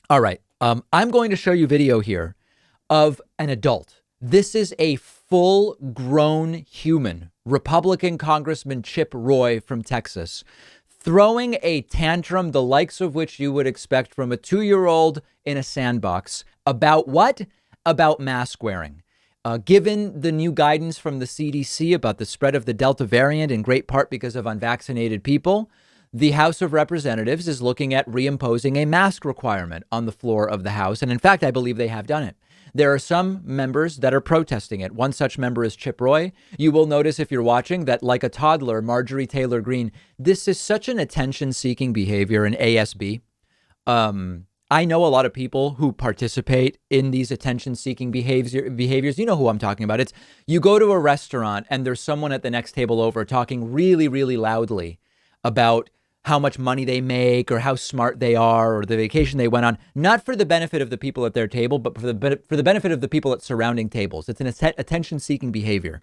All right. I'm going to show you video here of an adult. This is a full grown human, Republican Congressman Chip Roy from Texas, throwing a tantrum, the likes of which you would expect from a 2-year-old in a sandbox. About what? About mask wearing. Given the new guidance from the CDC about the spread of the Delta variant, in great part because of unvaccinated people, the House of Representatives is looking at reimposing a mask requirement on the floor of the House. And in fact, I believe they have done it. There are some members that are protesting it. One such member is Chip Roy. You will notice if you're watching that, like a toddler, Marjorie Taylor Greene, this is such an attention seeking behavior in ASB. I know a lot of people who participate in these attention seeking behaviors. You know who I'm talking about. It's you go to a restaurant and there's someone at the next table over talking really, really loudly about how much money they make or how smart they are or the vacation they went on, not for the benefit of the people at their table, but for the benefit of the people at surrounding tables. It's an attention seeking behavior.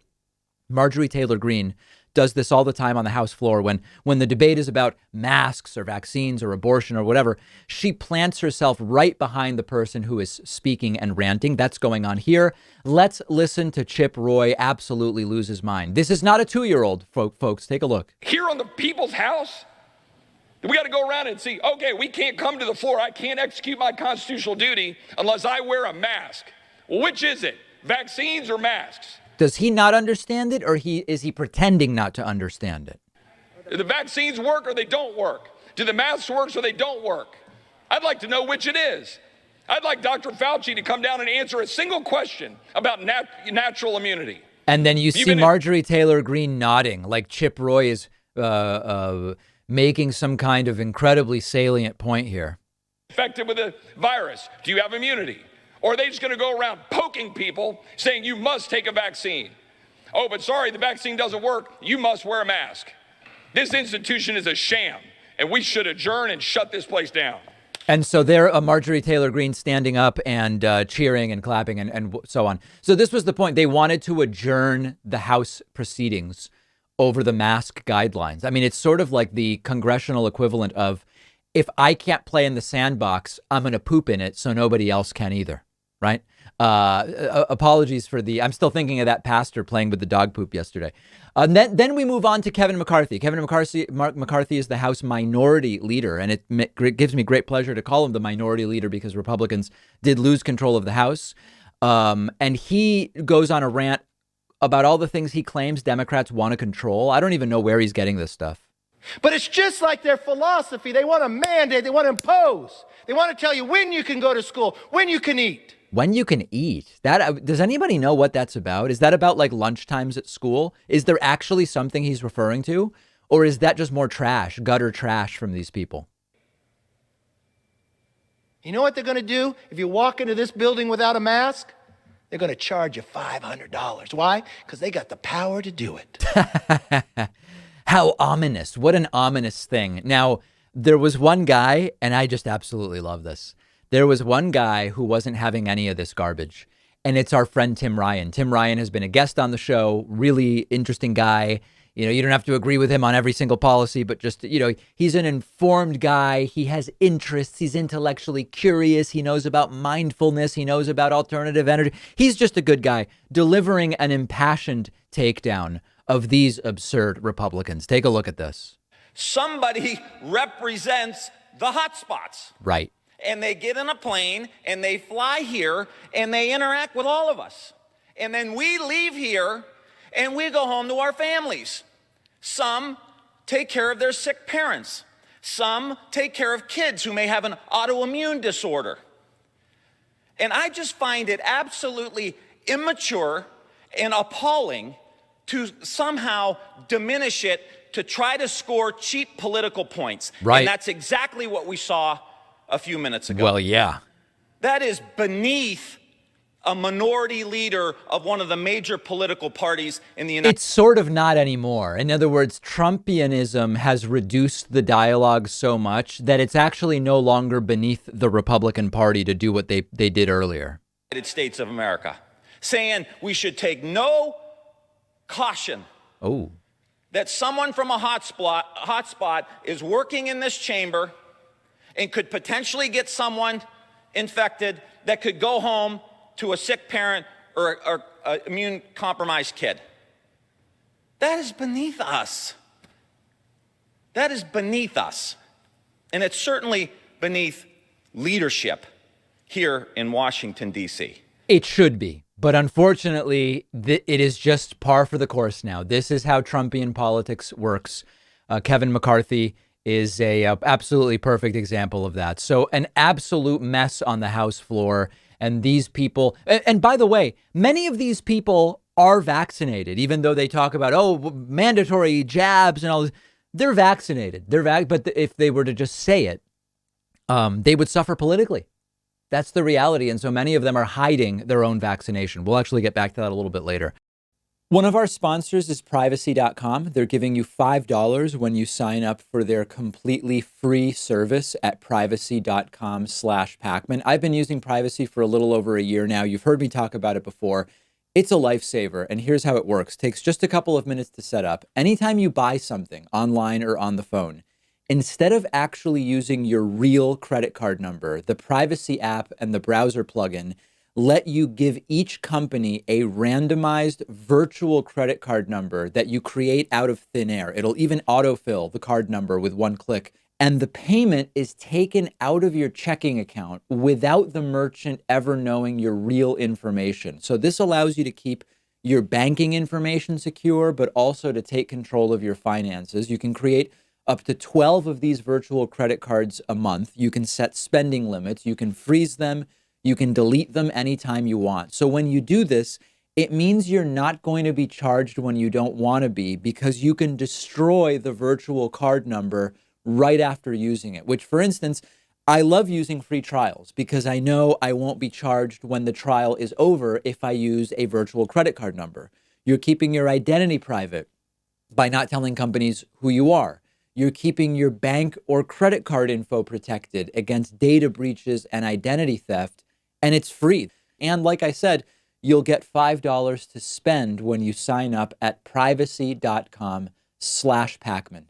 Marjorie Taylor Greene does this all the time on the House floor when the debate is about masks or vaccines or abortion or whatever. She plants herself right behind the person who is speaking and ranting. That's going on here. Let's listen to Chip Roy absolutely lose his mind. This is not a 2-year-old, folks. Take a look. Here on the People's House, we got to go around and see, okay, we can't come to the floor. I can't execute my constitutional duty unless I wear a mask. Well, which is it? Vaccines or masks? Does he not understand it, or is he pretending not to understand it? Do the vaccines work or they don't work? Do the masks work or they don't work? I'd like to know which it is. I'd like Dr. Fauci to come down and answer a single question about natural immunity. And then you see Marjorie Taylor Greene nodding like Chip Roy is making some kind of incredibly salient point here. Infected with a virus. Do you have immunity? Or are they just going to go around poking people saying you must take a vaccine? Oh, but sorry, the vaccine doesn't work. You must wear a mask. This institution is a sham, and we should adjourn and shut this place down. And so there, Marjorie Taylor Greene standing up and cheering and clapping and so on. So this was the point. They wanted to adjourn the House proceedings over the mask guidelines. I mean, it's sort of like the congressional equivalent of, if I can't play in the sandbox, I'm going to poop in it so nobody else can either. Right. Apologies for I'm still thinking of that pastor playing with the dog poop yesterday. Then we move on to Kevin McCarthy. Kevin McCarthy is the House minority leader, and it gives me great pleasure to call him the minority leader because Republicans did lose control of the House. And he goes on a rant about all the things he claims Democrats want to control. I don't even know where he's getting this stuff. But it's just like their philosophy. They want to mandate. They want to impose. They want to tell you when you can go to school, when you can eat. When you can eat. Does anybody know what that's about? Is that about like lunch times at school? Is there actually something he's referring to? Or is that just more trash, gutter trash from these people? You know what they're going to do if you walk into this building without a mask? They're going to charge you $500. Why? Because they got the power to do it. How ominous. What an ominous thing. Now, there was one guy, and I just absolutely love this. There was one guy who wasn't having any of this garbage, and it's our friend Tim Ryan. Tim Ryan has been a guest on the show, really interesting guy. You know, you don't have to agree with him on every single policy, but just, you know, he's an informed guy. He has interests. He's intellectually curious. He knows about mindfulness. He knows about alternative energy. He's just a good guy delivering an impassioned takedown of these absurd Republicans. Take a look at this. Somebody represents the hotspots. Right. And they get in a plane and they fly here and they interact with all of us. And then we leave here and we go home to our families. Some take care of their sick parents. Some take care of kids who may have an autoimmune disorder. And I just find it absolutely immature and appalling to somehow diminish it to try to score cheap political points. Right. And that's exactly what we saw a few minutes ago. Well, yeah. That is beneath a minority leader of one of the major political parties in the United States. It's sort of not anymore. In other words, Trumpianism has reduced the dialogue so much that it's actually no longer beneath the Republican Party to do what they did earlier. United States of America, saying we should take no caution. Oh. That someone from a hotspot is working in this chamber and could potentially get someone infected that could go home to a sick parent or an immune-compromised kid. That is beneath us. That is beneath us. And it's certainly beneath leadership here in Washington, D.C. It should be. But unfortunately, it is just par for the course now. This is how Trumpian politics works. Kevin McCarthy is a absolutely perfect example of that. So an absolute mess on the House floor. And these people, and by the way, many of these people are vaccinated, even though they talk about, mandatory jabs and all this. They're vaccinated. But if they were to just say it, they would suffer politically. That's the reality. And so many of them are hiding their own vaccination. We'll actually get back to that a little bit later. One of our sponsors is privacy.com. They're giving you $5 when you sign up for their completely free service at privacy.com/Pacman. I've been using Privacy for a little over a year now. You've heard me talk about it before. It's a lifesaver. And here's how it works. It takes just a couple of minutes to set up. Anytime you buy something online or on the phone, instead of actually using your real credit card number, the Privacy app and the browser plugin let you give each company a randomized virtual credit card number that you create out of thin air. It'll even autofill the card number with one click. And the payment is taken out of your checking account without the merchant ever knowing your real information. So this allows you to keep your banking information secure, but also to take control of your finances. You can create up to 12 of these virtual credit cards a month. You can set spending limits. You can freeze them. You can delete them anytime you want. So when you do this, it means you're not going to be charged when you don't want to be, because you can destroy the virtual card number right after using it, which, for instance, I love using free trials because I know I won't be charged when the trial is over if I use a virtual credit card number. You're keeping your identity private by not telling companies who you are. You're keeping your bank or credit card info protected against data breaches and identity theft, and it's free. And like I said, you'll get $5 to spend when you sign up at privacy.com/Pacman.